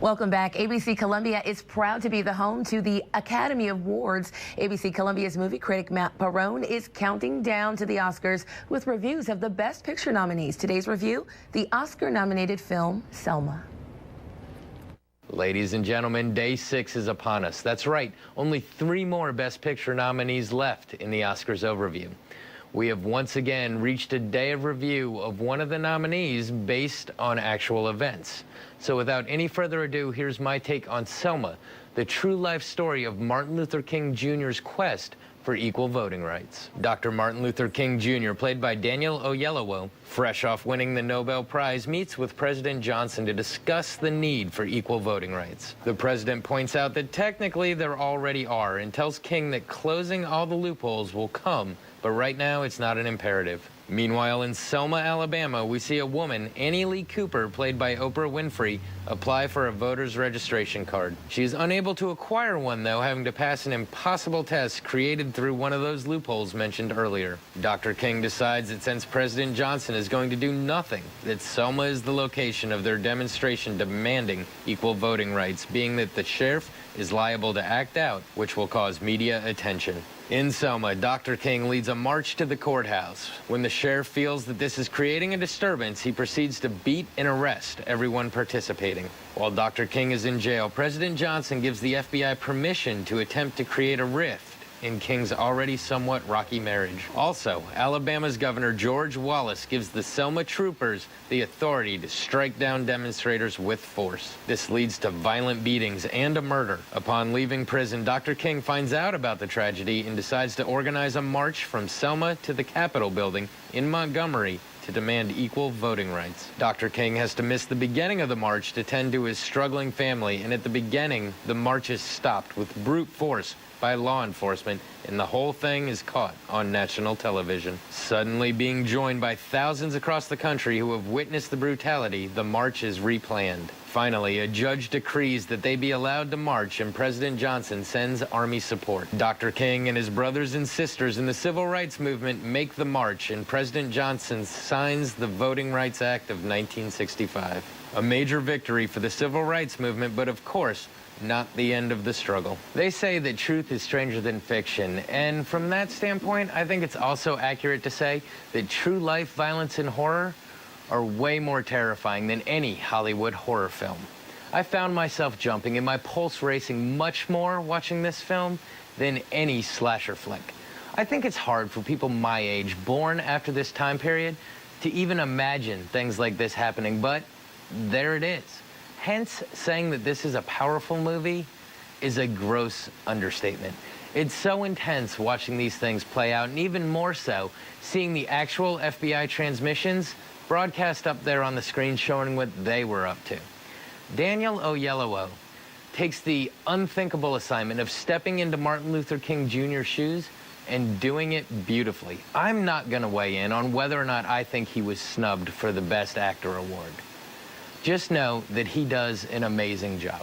Welcome back. ABC Columbia is proud to be the home to the Academy Awards. ABC Columbia's movie critic Matt Perrone is counting down to the Oscars with reviews of the Best Picture nominees. Today's review, the Oscar-nominated film Selma. Ladies and gentlemen, day 6 is upon us. That's right, only 3 more Best Picture nominees left in the Oscars overview. We have once again reached a day of review of one of the nominees based on actual events. So without any further ado, here's my take on Selma, the true life story of Martin Luther King Jr.'s quest for equal voting rights. Dr. Martin Luther King Jr., played by Daniel Oyelowo, fresh off winning the Nobel Prize, meets with President Johnson to discuss the need for equal voting rights. The president points out that technically there already are and tells King that closing all the loopholes will come, but right now it's not an imperative. Meanwhile, in Selma, Alabama, we see a woman, Annie Lee Cooper, played by Oprah Winfrey, apply for a voter's registration card. She is unable to acquire one, though, having to pass an impossible test created through one of those loopholes mentioned earlier. Dr. King decides that since President Johnson is going to do nothing, that Selma is the location of their demonstration demanding equal voting rights, being that the sheriff is liable to act out, which will cause media attention. In Selma, Dr. King leads a march to the courthouse. When the sheriff feels that this is creating a disturbance, he proceeds to beat and arrest everyone participating. While Dr. King is in jail, President Johnson gives the FBI permission to attempt to create a rift in King's already somewhat rocky marriage. Also, Alabama's Governor George Wallace gives the Selma troopers the authority to strike down demonstrators with force. This leads to violent beatings and a murder. Upon leaving prison, Dr. King finds out about the tragedy and decides to organize a march from Selma to the Capitol building in Montgomery to demand equal voting rights. Dr. King has to miss the beginning of the march to tend to his struggling family, and at the beginning, the march is stopped with brute force by law enforcement, and the whole thing is caught on national television. Suddenly being joined by thousands across the country who have witnessed the brutality, the march is replanned. Finally, a judge decrees that they be allowed to march, and President Johnson sends Army support. Dr. King and his brothers and sisters in the civil rights movement make the march, and President Johnson signs the Voting Rights Act of 1965. A major victory for the civil rights movement, but of course, not the end of the struggle. They say that truth is stranger than fiction, and from that standpoint, I think it's also accurate to say that true life violence and horror are way more terrifying than any Hollywood horror film. I found myself jumping and my pulse racing much more watching this film than any slasher flick. I think it's hard for people my age, born after this time period, to even imagine things like this happening, but there it is. Hence, saying that this is a powerful movie is a gross understatement. It's so intense watching these things play out, and even more so, seeing the actual FBI transmissions broadcast up there on the screen showing what they were up to. Daniel Oyelowo takes the unthinkable assignment of stepping into Martin Luther King Jr.'s shoes and doing it beautifully. I'm not going to weigh in on whether or not I think he was snubbed for the Best Actor award. Just know that he does an amazing job.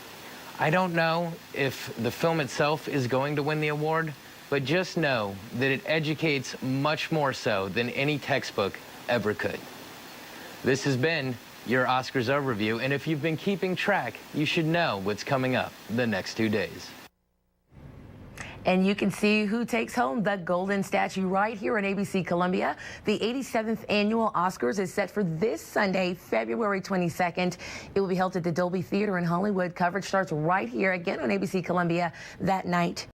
I don't know if the film itself is going to win the award, but just know that it educates much more so than any textbook ever could. This has been your Oscars overview, and if you've been keeping track, you should know what's coming up the next 2 days. And you can see who takes home the golden statue right here on ABC Columbia. The 87th annual Oscars is set for this Sunday, February 22nd. It will be held at the Dolby Theater in Hollywood. Coverage starts right here again on ABC Columbia that night.